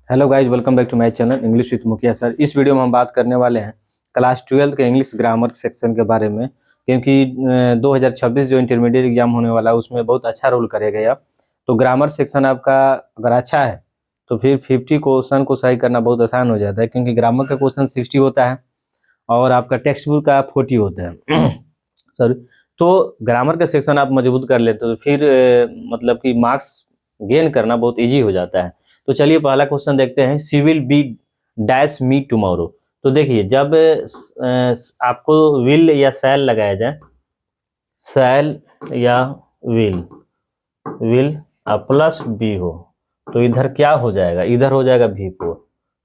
Hello guys, welcome back to my channel English with Mukhiya sir. इस video में हम बात करने वाले हैं क्लास 12 के इंग्लिश ग्रामर सेक्शन के बारे में, क्योंकि 2026 जो इंटरमीडिएट एग्जाम होने वाला है उसमें बहुत अच्छा रोल करेगा यह। तो ग्रामर सेक्शन आपका अगर अच्छा है तो फिर 50 क्वेश्चन को सही करना बहुत आसान हो जाता है, क्योंकि ग्रामर का क्वेश्चन 60 होता है और आपका टेक्स्ट बुक का 40 होता है सॉरी। तो ग्रामर का सेक्शन आप मजबूत कर लेते हो तो फिर मतलब कि मार्क्स गेन करना बहुत ईजी हो जाता है। तो चलिए पहला क्वेश्चन देखते हैं। She will be dash me tomorrow. तो देखिए, जब आपको विल या शैल लगाया जाए, शैल या विल, विल प्लस बी हो तो इधर क्या हो जाएगा, इधर हो जाएगा V4।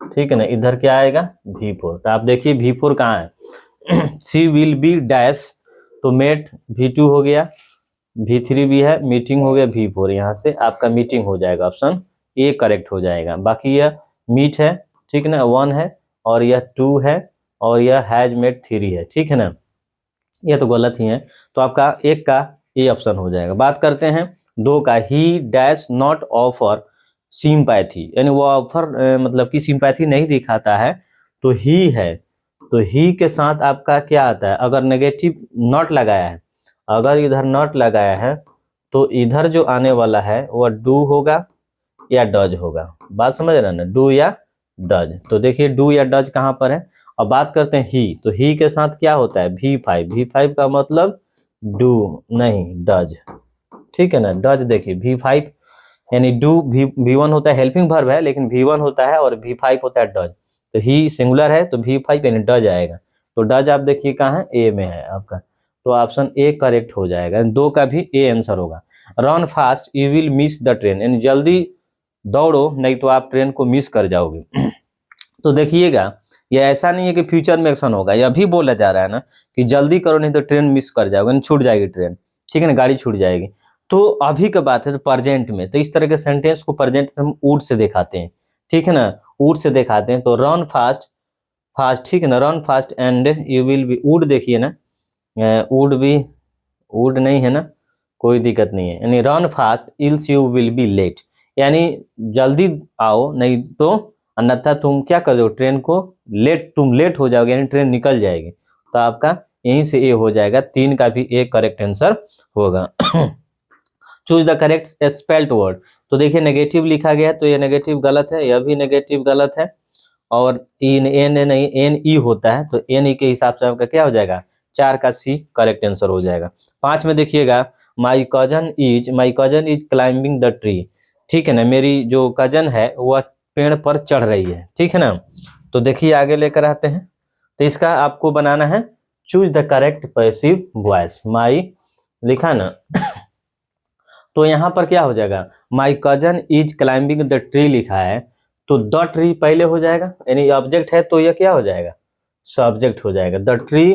ठीक है ना, इधर क्या आएगा V4। तो आप देखिए V4 कहाँ है शी विल बी डैश, तो मेट V2 हो गया, V3 भी है, मीटिंग हो गया V4। यहाँ से आपका मीटिंग हो जाएगा, ऑप्शन ए करेक्ट हो जाएगा। बाकी यह मीट है, ठीक है ना, 1 है, और यह 2 है, और यह हैज मेट 3 है। ठीक है ना, यह तो गलत ही है, तो आपका एक का ए ऑप्शन हो जाएगा। बात करते हैं 2 का। ही डैश नॉट ऑफर सिंपैथी, यानी वो ऑफर मतलब कि सिंपैथी नहीं दिखाता है, तो ही है। तो ही के साथ आपका क्या आता है, अगर नेगेटिव नॉट लगाया है, अगर इधर नॉट लगाया है तो इधर जो आने वाला है वह डू होगा या डज होगा। बात समझ रहे हैं ना, डू या डज। तो देखिए डू या डज कहाँ पर है। अब बात करते हैं ही, तो ही के साथ क्या होता है V5। V5 का मतलब डू नहीं डज। ठीक है ना, डज देखिए V5 यानी डू V1 होता है, हेल्पिंग वर्ब है लेकिन V1 होता है, और V5 होता है डज। तो ही सिंगुलर है तो V5 यानी डज आएगा। तो डज आप देखिए कहाँ है, ए में है आपका, तो ऑप्शन ए करेक्ट हो जाएगा। 2 का भी ए आंसर होगा। Run fast you will miss the train, यानी जल्दी दौड़ो नहीं तो आप ट्रेन को मिस कर जाओगे तो देखिएगा, ये ऐसा नहीं है कि फ्यूचर में एक्शन होगा, यह भी बोला जा रहा है ना कि जल्दी करो नहीं तो ट्रेन मिस कर जाओगे, यानी छूट जाएगी ट्रेन। ठीक है ना, गाड़ी छूट जाएगी। तो अभी का बात है तो प्रेजेंट में, तो इस तरह के सेंटेंस को प्रेजेंट में हम वुड से दिखाते हैं। ठीक है ना, वुड से दिखाते हैं। तो रन फास्ट, फास्ट, ठीक है ना, run fast and you will B, would देखिए ना, वुड भी, वुड नहीं है ना, कोई दिक्कत नहीं है, यानी run fast else you will be late, यानी जल्दी आओ नहीं तो अन्यथा तुम क्या कर दो, ट्रेन को लेट, तुम लेट हो जाओगे, यानी ट्रेन निकल जाएगी। तो आपका यहीं से ए हो जाएगा। 3 का भी ए करेक्ट आंसर होगा choose the correct spelled word. तो देखिए नेगेटिव लिखा गया तो ये नेगेटिव गलत है, यह भी नेगेटिव गलत है, और इन एन नहीं एन ई होता है, तो एन ई के हिसाब से आपका क्या हो जाएगा, 4 का सी करेक्ट आंसर हो जाएगा। 5 में देखिएगा, माई cousin is climbing the tree. ठीक है ना, मेरी जो कजन है वह पेड़ पर चढ़ रही है। ठीक है ना, तो देखिए आगे लेकर आते हैं। तो इसका आपको बनाना है choose the correct passive voice. My लिखा ना तो यहाँ पर क्या हो जाएगा, my cousin is climbing the tree लिखा है, तो द ट्री पहले हो जाएगा, यानी ऑब्जेक्ट है तो यह क्या हो जाएगा, सब्जेक्ट हो जाएगा। द ट्री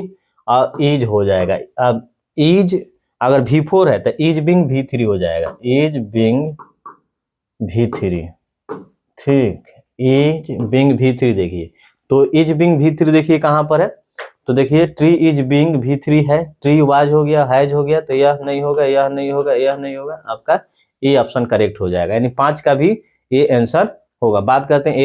इज हो जाएगा। अब इज अगर V4 है तो इज बिंग V3 हो जाएगा, इज बिंग V3। ठीक, इज बिंग V3 देखिए, तो इज बिंग V3 देखिए कहाँ पर है, तो देखिए ट्री इज बिंग V3 है, ट्री वाज हो गया, हैज हो गया, तो यह नहीं होगा, यह नहीं होगा, यह नहीं होगा, आपका ये ऑप्शन करेक्ट हो जाएगा, यानी 5 का भी ये आंसर होगा। बात करते हैं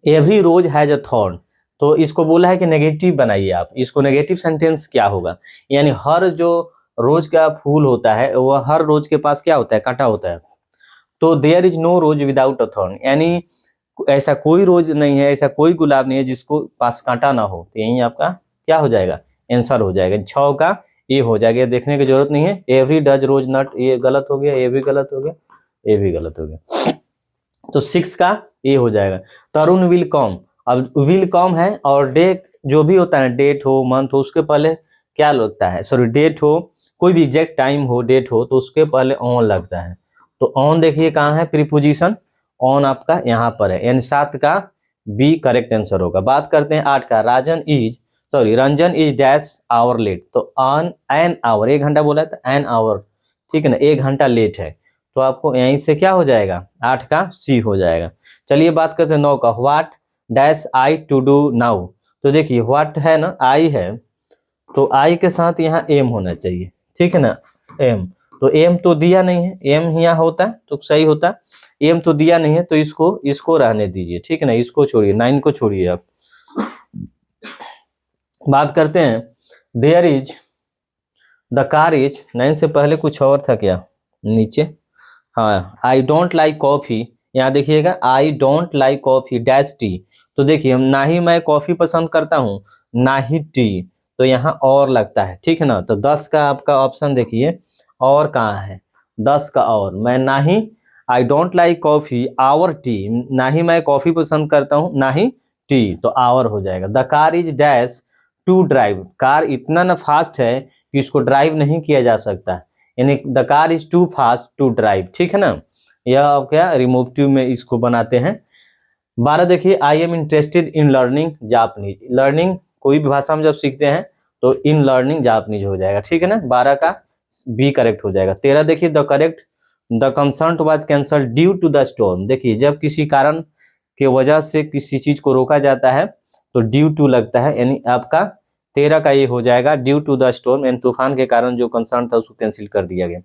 every rose has a thorn. तो इसको बोला है कि नेगेटिव बनाइए आप, इसको नेगेटिव सेंटेंस क्या होगा, यानी हर जो रोज का फूल होता है वह हर रोज के पास क्या होता है, कांटा होता है। तो there is no rose without a thorn, यानी ऐसा कोई रोज नहीं है, ऐसा कोई गुलाब नहीं है जिसको पास कांटा ना हो। तो यही आपका क्या हो जाएगा, आंसर हो जाएगा। 6 का ए हो जाएगा, देखने की जरूरत नहीं है। एवरी डज रोज नट, ये गलत हो गया, ये भी गलत हो गया, ये भी गलत हो गया। तो 6 का ए हो जाएगा। तरुण विल कम, अब विल कम है और डे जो भी होता है, डेट हो मंथ हो, उसके पहले क्या लगता है, सॉरी डेट हो, कोई भी एग्जैक्ट टाइम हो, डेट हो, तो उसके पहले ऑन लगता है। तो ऑन देखिए कहाँ है, प्रीपोजिशन ऑन आपका यहाँ पर है, यानी 7 का बी करेक्ट आंसर होगा। बात करते हैं 8 का। Ranjan is dash hour late, तो ऑन एन आवर, 1 घंटा बोला था, एन आवर, ठीक है ना, 1 घंटा लेट है, तो आपको यहीं से क्या हो जाएगा, 8 का सी हो जाएगा। चलिए बात करते हैं 9 का। What dash I to do now. तो देखिए व्हाट है ना, आई है, तो आई के साथ यहाँ एम होना चाहिए। ठीक है ना, एम, तो एम तो दिया नहीं है, एम यहाँ होता तो सही होता, एम तो दिया नहीं है तो इसको रहने दीजिए, ठीक है ना, इसको छोड़िए, 9 को छोड़िए। अब बात करते हैं there is the car is, 9 से पहले कुछ और था क्या नीचे, हाँ, आई डोंट लाइक कॉफी, यहाँ देखिएगा आई don't like coffee dash T, तो देखिए ना ही मैं कॉफी पसंद करता हूँ ना ही टी, तो यहाँ और लगता है, ठीक है ना। तो 10 का आपका ऑप्शन देखिए और कहाँ है, 10 का और, मैं ना ही I don't like coffee or tea, ना ही मैं कॉफी पसंद करता हूँ ना ही टी, तो आवर हो जाएगा। The car is dash to drive, car इतना ना फास्ट है कि इसको ड्राइव नहीं किया जा सकता, यानी the car is too fast to drive, ठीक है ना। यह अब क्या रिमोटिव में इसको बनाते हैं। 12 देखिए I am interested in learning Japanese, learning कोई भी भाषा में जब सीखते हैं तो इन लर्निंग जापानीज हो जाएगा, ठीक है ना, 12 का बी करेक्ट हो जाएगा। 13 देखिए the concert was cancel due to the storm, देखिए जब किसी कारण के वजह से किसी चीज को रोका जाता है तो ड्यू टू लगता है, यानी आपका 13 का ये हो जाएगा ड्यू टू द स्टॉर्म, यानी तूफान के कारण जो कंसर्न था उसको कैंसिल कर दिया गया,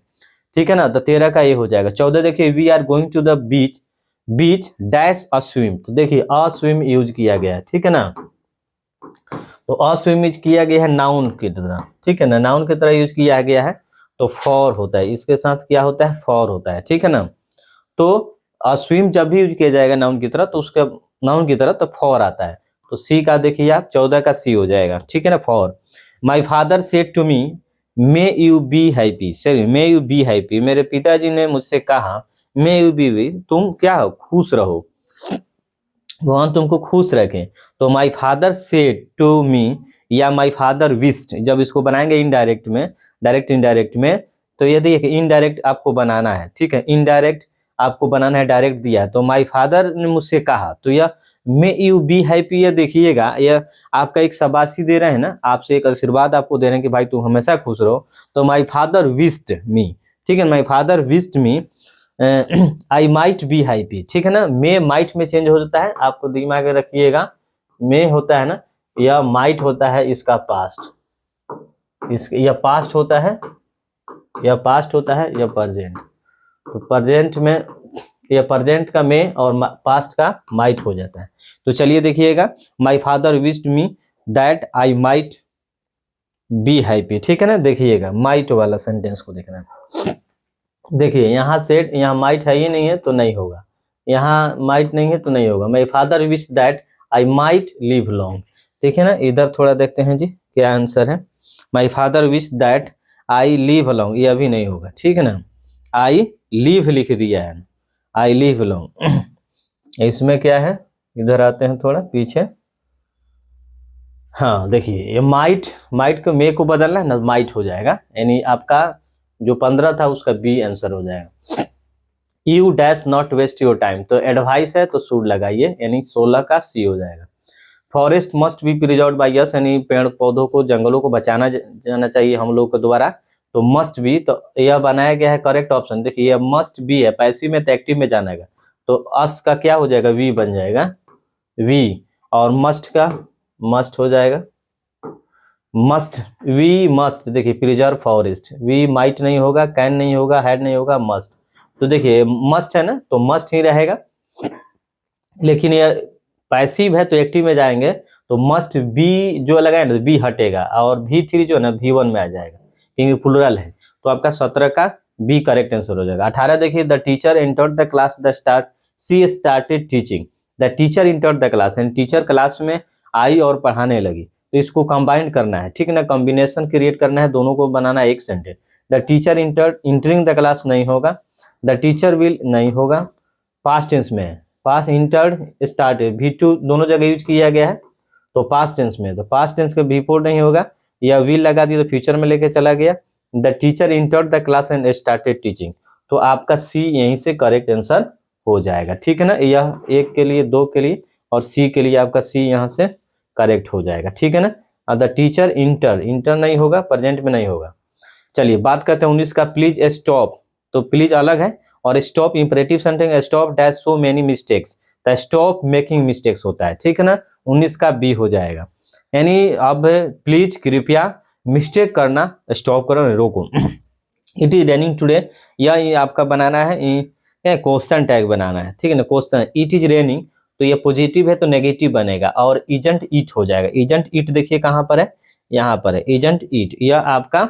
ठीक है ना, तो 13 का ये हो जाएगा। 14 देखिए we are going to the beach dash a swim, तो देखिए अ स्विम यूज किया गया है, ठीक है ना, तो अ स्विम यूज किया गया है नाउन की तरह, ठीक है ना, नाउन की तरह यूज किया गया है तो फॉर होता है, इसके साथ क्या होता है फॉर होता है, ठीक है ना। तो अ स्विम जब भी यूज किया जाएगा नाउन की तरह तो उसका नाउन की तरह तो फॉर आता है, तो सी का देखिए आप 14 का सी हो जाएगा, ठीक है ना, for. My father said to me may you be happy, sorry may you be happy, मेरे पिताजी ने मुझसे कहा मे यू बी, तुम क्या हो खुश रहो, भगवान तुमको खुश रखें, तो my father said to me या माई फादर विश्ड, जब इसको बनाएंगे इनडायरेक्ट में, डायरेक्ट इनडायरेक्ट में, तो ये देखिए इनडायरेक्ट आपको बनाना है, ठीक है, इनडायरेक्ट आपको बनाना है, डायरेक्ट दिया है, तो माई फादर ने मुझसे कहा, तो यह मे यू बी हैप्पी, ये देखिएगा यह आपका एक शाबाशी दे रहे हैं ना, आपसे एक आशीर्वाद आपको दे रहे हैं कि भाई तुम हमेशा खुश रहो, तो माई फादर विश्ड मी, ठीक है, my father wished me I might be happy, ठीक है ना, मे माइट में चेंज हो जाता है, आपको दिमाग में रखिएगा, मे होता है ना, यह माइट होता है इसका पास्ट, यह पास्ट होता है, यह पास्ट होता है, यह प्रेजेंट, तो प्रेजेंट में यह प्रेजेंट का मे और पास्ट का माइट हो जाता है। तो चलिए देखिएगा my father wished me that I might be happy, ठीक है ना, देखिएगा माइट वाला सेंटेंस को देखना, देखिए यहाँ सेड, यहाँ माइट है ही नहीं है तो नहीं होगा, यहाँ माइट नहीं है तो नहीं होगा। My father wish that I might live long, देखिए ना, इधर थोड़ा देखते हैं जी क्या आंसर है, my father wish that I live long, ये अभी नहीं होगा, ठीक है ना, आई लिव लिख दिया है, आई लिव लॉन्ग, इसमें क्या है, इधर आते हैं थोड़ा पीछे, हाँ देखिए ये माइट को मे को बदलना है ना, माइट हो जाएगा, यानी आपका जो 15 था उसका बी आंसर हो जाएगा। You dash not waste your time, तो एडवाइस है तो शुड लगाइए, यानी 16 का सी हो जाएगा। Forest must be preserved by us, यानी पेड़ पौधों को जंगलों को बचाना जाना चाहिए हम लोग के द्वारा, तो मस्ट बी, तो यह बनाया गया है करेक्ट ऑप्शन, देखिए यह मस्ट बी है, पैसिव में तो एक्टिव में जाना है, तो अस का क्या हो जाएगा वी बन जाएगा, वी, और मस्ट का मस्ट हो जाएगा, मस्ट, वी मस्ट, देखिए प्रिजर्व फॉरेस्ट, वी माइट नहीं होगा, कैन नहीं होगा, हैड नहीं होगा, मस्ट, तो देखिए मस्ट है ना तो मस्ट ही रहेगा, लेकिन ये पैसिव है तो एक्टिव में जाएंगे तो मस्ट बी जो लगाए ना बी हटेगा, और V3 जो है ना V1 में आ जाएगा क्योंकि प्लुरल है, तो आपका 17 का बी करेक्ट आंसर हो जाएगा। 18 देखिए the teacher entered the class she started teaching, the teacher entered the class, यानी टीचर क्लास में आई और पढ़ाने लगी, तो इसको कंबाइन करना है, ठीक है ना, कॉम्बिनेशन क्रिएट करना है, दोनों को बनाना है एक sentence. The teacher entering the class नहीं होगा, द टीचर विल नहीं होगा, पास्ट टेंस में है, पास्ट इंटर्ड स्टार्टेड V2 दोनों जगह यूज किया गया है, तो पास्ट टेंस में, तो पास्ट टेंस का V4 नहीं होगा, या विल लगा दिया तो फ्यूचर में लेके चला गया। The teacher entered the class and started teaching, तो आपका सी यहीं से करेक्ट आंसर हो जाएगा, ठीक है ना, यह 1 के लिए 2 के लिए और सी के लिए आपका सी यहाँ से करेक्ट हो जाएगा, ठीक है ना। द टीचर इंटर नहीं होगा, प्रेजेंट में नहीं होगा। चलिए बात करते हैं 19 का, प्लीज स्टॉप, तो प्लीज अलग है और stop imperative sentence, stop dash so many mistakes, तो स्टॉप मेकिंग मिस्टेक्स होता है, ठीक है ना, 19 का बी हो जाएगा, यानी अब प्लीज कृपया मिस्टेक करना स्टॉप करो, रोको, इट इज रेनिंग टुडे, या ये आपका बनाना है क्वेश्चन टैग बनाना है, ठीक है ना। क्वेश्चन इट इज रेनिंग, तो ये पॉजिटिव है तो नेगेटिव बनेगा, और इजंट इट हो जाएगा। इजंट इट देखिए कहाँ पर है, यहाँ पर है इजंट इट, यह आपका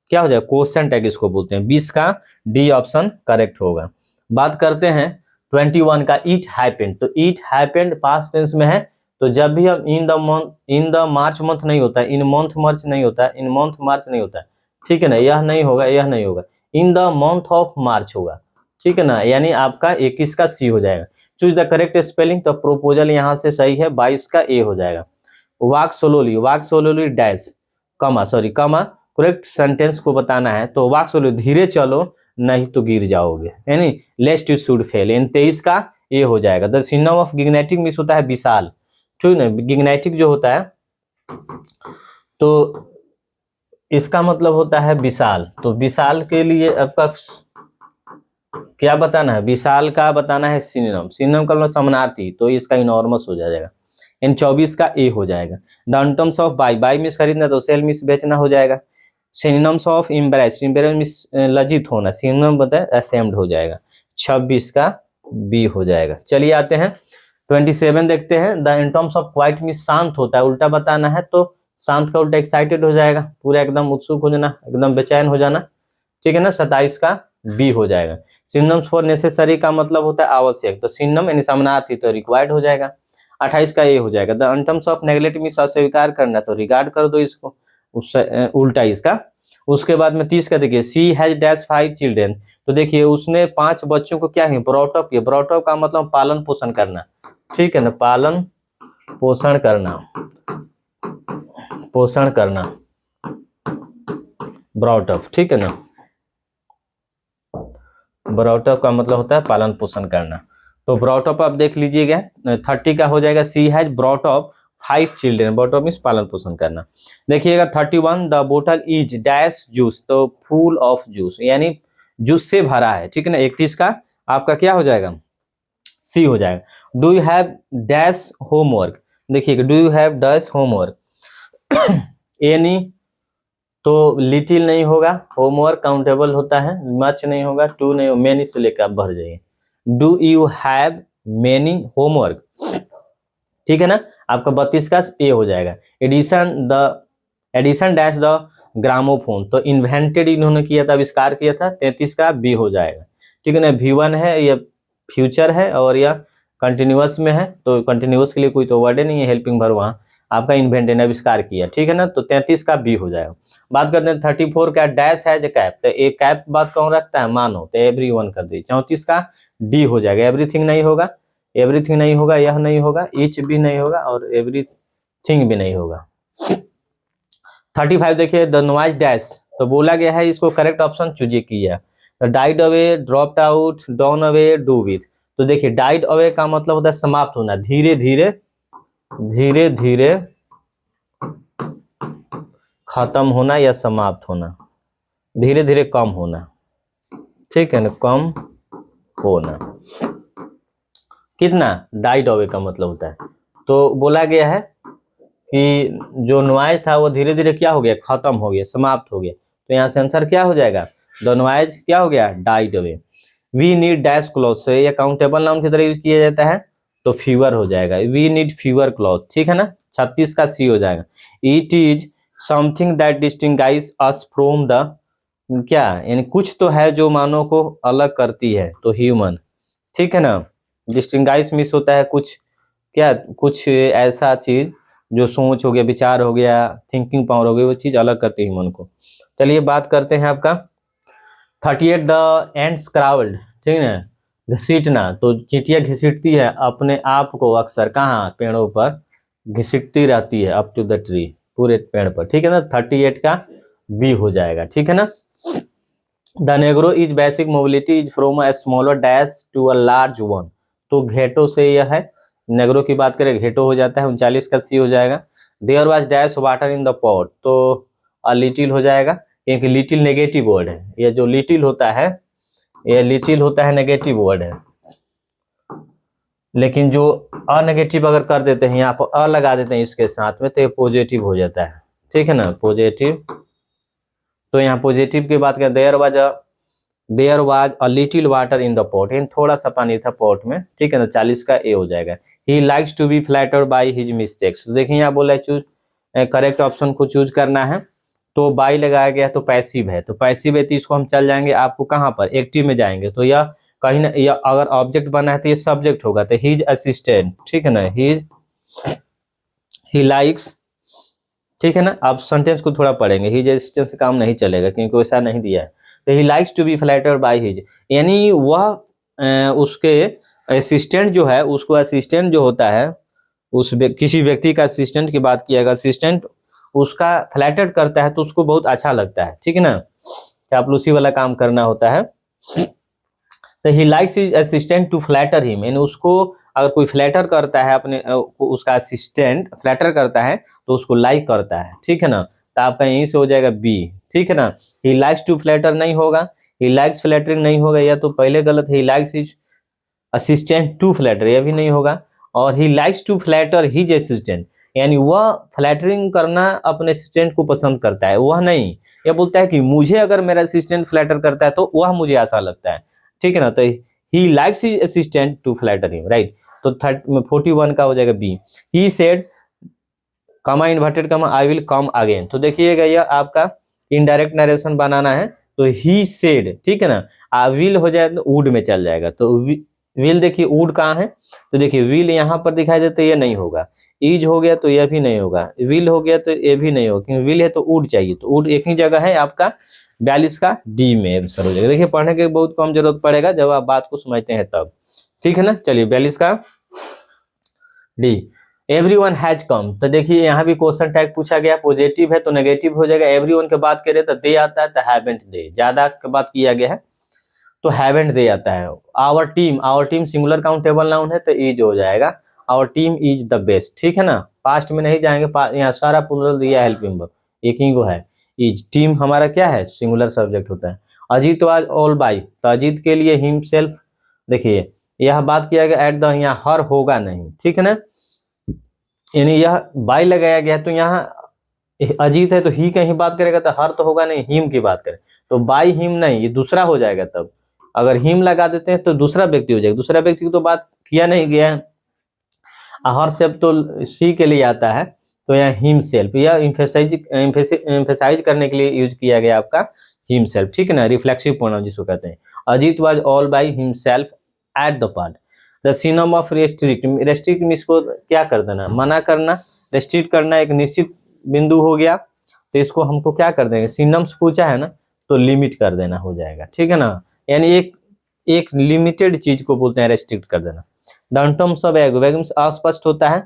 क्या हो जाएगा, क्वेश्चन टैग इसको बोलते हैं। 20 का डी ऑप्शन करेक्ट होगा। बात करते हैं 21 का, इट हैपेंड। तो इट हैपेंड पास्ट टेंस में है, तो जब भी हम इन द मार्च मंथ नहीं होता है, इन मंथ मार्च नहीं होता है, इन मंथ मार्च नहीं होता है, ठीक है ना, यह नहीं होगा, यह नहीं होगा, in the month of March होगा, ठीक है ना, यानी आपका 21 का सी हो जाएगा। चूज द करेक्ट स्पेलिंग, तो प्रोपोजल यहाँ से सही है, 22 का ए हो जाएगा। वाक सोलोली डैश कमा, सॉरी कमा, करेक्ट सेंटेंस को बताना है, तो वाक सोलोली धीरे चलो नहीं तो गिर जाओगे, यानी लेस्ट यू शुड फेल, इन 23 का ए हो जाएगा। द सिनोनिम ऑफ गिग्नेटिक मीन्स होता है विशाल, ठीक है ना, गिग्नेटिक जो होता है तो इसका मतलब होता है विशाल, तो विशाल के लिए आपका क्या बताना है, विशाल का बताना है सिनोनिम, सिनोनिम का मतलब समानार्थी, तो इसका इनॉर्मस हो जाएगा, इन 24 का ए हो जाएगा। द एंटोम्स ऑफ बाई मीन्स खरीदना, तो सेल मीन्स बेचना हो जाएगा। सिनोनिम्स ऑफ एम्बैरेस्ड मीन्स लज्जित होना, सिनोनिम बताए असेम्ड हो जाएगा, 26 का बी हो जाएगा। चलिए आते हैं 27 देखते हैं। द एंटोम्स ऑफ क्वाइट मीन्स शांत होता है, उल्टा बताना है, तो शांत का उल्टा एक्साइटेड हो जाएगा, पूरा एकदम उत्सुक हो जाना, एकदम बेचैन हो जाना, ठीक है ना, 27 का बी हो जाएगा। सिनोनिम्स फॉर नेसेसरी का मतलब होता है आवश्यक, तो सिनोनिम यानी समानार्थी, तो रिक्वायर्ड हो जाएगा, 28 का ए हो जाएगा। द एंटोम्स ऑफ नेग्लेक्ट मीन्स अस्वीकार करना, तो रिगार्ड कर दो इसको, उससे उल्टा इसका। उसके बाद में 30 का देखिए, सी हैज डैश 5 चिल्ड्रेन, तो देखिए उसने 5 बच्चों को क्या है ब्रॉट अप किया, ब्रॉट अप का मतलब पालन पोषण करना, ठीक है ना, पालन पोषण करना, पोषण करना, ब्रॉट अप, ठीक है ना, ब्रॉट अप का मतलब होता है पालन पोषण करना, तो ब्रॉट अप आप देख लीजिएगा। 30 का हो जाएगा, she has brought up 5 children, brought up means पालन पोषण करना। देखिएगा 31, द बोतल इज डैश जूस, तो फुल ऑफ जूस, यानी जूस से भरा है, ठीक है ना। 31 का आपका क्या हो जाएगा, सी हो जाएगा। Do you have dash homework, देखिएगा do you have dash homework, any, तो लिटिल नहीं होगा, होमवर्क काउंटेबल होता है, मच नहीं होगा, टू नहीं, मेनी से लेकर आप भर जाइए। Do you have many homework, ठीक है ना, आपका 32 का ए हो जाएगा। एडिशन डैश द ग्रामोफोन, तो इन्वेंटेड इन्होंने किया था, आविष्कार किया था, 33 का बी हो जाएगा, ठीक है ना। V1 है, यह फ्यूचर है और यह कंटिन्यूअस में है, तो कंटिन्यूअस के लिए कोई तो वर्ड नहीं है, हेल्पिंग वर्ब वहाँ आपका इन्वेंटेड ने आविष्कार किया, ठीक है ना, तो 33 का बी हो जाएगा। बात करते हैं 34 का, डैश हैज ए कैप, तो एक कैप बात कौन रखता है, मानो, तो एवरीवन कर दीजिए। 34 का डी हो जाएगा, एवरीथिंग नहीं होगा, एवरीथिंग नहीं होगा, यह नहीं होगा, ईच भी नहीं होगा, और एवरीथिंग भी नहीं होगा। 35 देखिए, द नॉइज डैश, तो बोला गया है इसको करेक्ट ऑप्शन चूज किया, तो died away, dropped out, down away, do with, तो देखिए डाइड अवे का मतलब होता है समाप्त होना, धीरे धीरे, धीरे धीरे खत्म होना या समाप्त होना, धीरे धीरे कम होना, ठीक है ना, कम होना, कितना, डाइड अवे का मतलब होता है। तो बोला गया है कि जो नॉइज था वो धीरे धीरे क्या हो गया, खत्म हो गया, समाप्त हो गया, तो यहाँ से आंसर क्या हो जाएगा, द नॉइज क्या हो गया, died away. We need dash cloth, से ये काउंटेबल नाउन की तरह यूज किया जाता है, तो फीवर हो जाएगा, वी नीड फीवर क्लॉथ, ठीक है ना, 36 का सी हो जाएगा। It is something that distinguish us from the, क्या, यानी कुछ तो है जो मानव को अलग करती है, तो ह्यूमन, ठीक है ना। डिस्टिंग्विश मिस होता है कुछ, क्या, कुछ ऐसा चीज जो सोच हो गया, विचार हो गया, थिंकिंग पावर हो गई, वो चीज अलग करती है मन को। चलिए बात करते हैं आपका 38, द एंड्स क्राउल्ड, ठीक है ना, घसीटना, तो चींटियां घसीटती है अपने आप को अक्सर, कहाँ, पेड़ों पर घसीटती रहती है, अप टू द ट्री, पूरे पेड़ पर, ठीक है ना, 38 का बी हो जाएगा, ठीक है ना। The Negro is basic mobility is from a smaller dash to a large one, तो घेटो से यह है, नेग्रो की बात करें घेटो हो जाता है, 39 का सी हो जाएगा। There was dash water in the pot, तो अ लिटिल हो जाएगा, क्योंकि लिटिल नेगेटिव वर्ड है, ये जो लिटिल होता है, ये लिटिल होता है नेगेटिव वर्ड है, लेकिन जो अनेगेटिव अगर कर देते हैं, यहाँ पर अ लगा देते हैं इसके साथ में, तो ये पॉजिटिव हो जाता है, ठीक है ना, पॉजिटिव तो यहाँ पॉजिटिव की बात करें, there was a little water in the pot, इन थोड़ा सा पानी था पॉट में, ठीक है ना, 40 का ए हो जाएगा। He likes to be flattered by his mistakes, देखिए यहाँ बोला चूज करेक्ट ऑप्शन को चूज करना है, तो बाई लगाया गया तो पैसिव है, तो पैसिव है तो इसको हम चल जाएंगे आपको कहाँ पर, एक्टिव में जाएंगे, तो यह कहीं ना, या अगर ऑब्जेक्ट बना है तो ये सब्जेक्ट होगा, तो हिज असिस्टेंट, ठीक है ना, ही लाइक्स, ठीक है ना। अब सेंटेंस को थोड़ा पढ़ेंगे, हिज असिस्टेंट से काम नहीं चलेगा क्योंकि वैसा नहीं दिया है, तो he likes to be flattered by his, यानी वह उसके असिस्टेंट जो है, उसको असिस्टेंट जो होता है, किसी व्यक्ति का असिस्टेंट की बात किया गया, असिस्टेंट उसका फ्लैटर्ड करता है तो उसको बहुत अच्छा लगता है, ठीक है ना, चापलूसी वाला काम करना होता है। तो he likes his assistant to flatter him, यानी उसको अगर कोई फ्लैटर करता है अपने उसका असिस्टेंट फ्लैटर करता है तो उसको लाइक करता है, ठीक है ना, तो आपका यहीं से हो जाएगा बी, ठीक है ना। ही लाइक्स टू फ्लैटर नहीं होगा, ही लाइक्स फ्लैटरिंग नहीं होगा, या तो पहले गलत है, he likes his assistant to flatter, यह भी नहीं होगा, और he likes to flatter his assistant, यानी वह फ्लैटरिंग करना अपने असिस्टेंट को पसंद करता है, वह नहीं, यह बोलता है कि मुझे अगर मेरा असिस्टेंट फ्लैटर करता है तो वह मुझे ऐसा लगता है, ठीक है ना, तो he likes his assistant to flatter him, right, तो 41 का हो जाएगा B. He said comma inverted comma I will come again, तो देखिएगा यह आपका इनडायरेक्ट नरेशन बनाना है, तो ही सेड, ठीक है ना, विल हो जाए तो वुड में चल जाएगा, तो विल देखिए वुड कहाँ है, तो देखिए विल यहाँ पर दिखाई देता है, ये नहीं होगा, इज हो गया तो यह भी नहीं होगा, विल हो गया तो ये भी नहीं होगा, क्योंकि विल है तो वुड चाहिए, तो वुड एक ही जगह है आपका 42 का डी में आंसर हो जाएगा। देखिए पढ़ने की बहुत कम जरूरत पड़ेगा जब आप बात को समझते हैं तब, ठीक है ना। चलिए 42 का डी, एवरीवन हैज कम, तो देखिए यहाँ भी क्वेश्चन टैग पूछा गया, पॉजिटिव है तो नेगेटिव हो जाएगा, एवरीवन के बात करें तो दे आता है, तो हैवंट दे, ज्यादा की बात किया गया है तो हैवंट दे आता है। Our team singular countable noun है तो इज हो जाएगा, our team is the best, ठीक है ना, पास्ट में नहीं जाएंगे, यहाँ सारा प्लूरल दिया है, हेल्पिंग वर्ब एक ही को है, इज, टीम हमारा क्या है, सिंगुलर सब्जेक्ट होता है। अजीत वाज ऑल बाय, तो अजीत के लिए हिमसेल्फ, देखिए यह बात किया गया एट द, यहाँ हर होगा नहीं, ठीक है ना, यानी यह बाय लगाया गया, तो यहाँ अजीत है तो ही कहीं बात करेगा तो हर तो होगा नहीं, हिम की बात करें तो बाय हिम नहीं, ये दूसरा हो जाएगा, तब अगर हिम लगा देते हैं तो दूसरा व्यक्ति हो जाएगा, दूसरा व्यक्ति की तो बात किया नहीं गया है, हर शब्द तो सी के लिए आता है, तो यहाँ हिम सेल्फ, यह एम्फेसाइज करने के लिए यूज किया गया आपका हिम सेल्फ, ठीक है ना, रिफ्लेक्सिव प्रोनाउन जिसको कहते हैं। Ajit was all by himself at the part, the synonym of restrict में इसको क्या कर देना, मना करना, रेस्ट्रिक्ट करना एक निश्चित बिंदु हो गया, तो इसको हमको क्या कर देंगे, सिनम्स पूछा है ना तो लिमिट कर देना हो जाएगा, ठीक है ना, यानी एक लिमिटेड चीज को बोलते हैं रेस्ट्रिक्ट कर देना। द अंटम्स ऑफ वैगुमिस अस्पष्ट होता है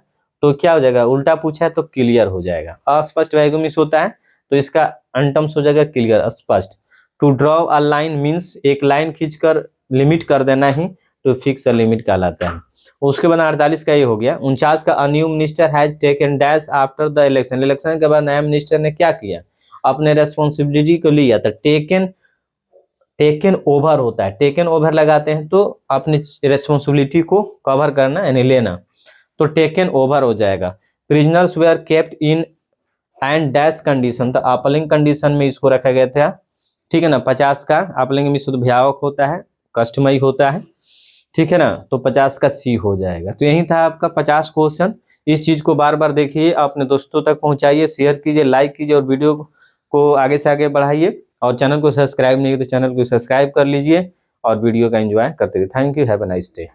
तो क्या हो जाएगा, उल्टा पूछा है तो क्लियर हो जाएगा, अस्पष्ट वैगुमिस होता है तो इसका अंटम्स हो जाएगा क्लियर, स्पष्ट। To draw a line means एक लाइन खींचकर लिमिट कर देना ही तो फिक्स अ लिमिट कहलाता है। उसके बाद 48 का ये हो गया। 49 का a new minister has taken dash after the election, election के बाद नया मिनिस्टर ने क्या किया, अपने रेस्पॉन्सिबिलिटी को लिया, तो टेकन ओवर होता है, टेकन ओवर लगाते हैं तो अपनी रेस्पॉन्सिबिलिटी को कवर करना यानी लेना, तो टेकन ओवर हो जाएगा। Prisoners were kept in and dash condition, तो अपलिंग कंडीशन में इसको रखा गया था, ठीक है ना। 50 का अपलिंग में शुद्ध भयावक होता है, कष्टमयी होता है, ठीक है ना, तो 50 का सी हो जाएगा। तो यही था आपका 50 क्वेश्चन। इस चीज को बार बार देखिए, अपने दोस्तों तक पहुंचाइए, शेयर कीजिए, लाइक कीजिए और वीडियो को आगे से आगे बढ़ाइए, और चैनल को सब्सक्राइब नहीं तो चैनल को सब्सक्राइब कर लीजिए और वीडियो का एंजॉय करते रहिए। Thank you, have a nice day.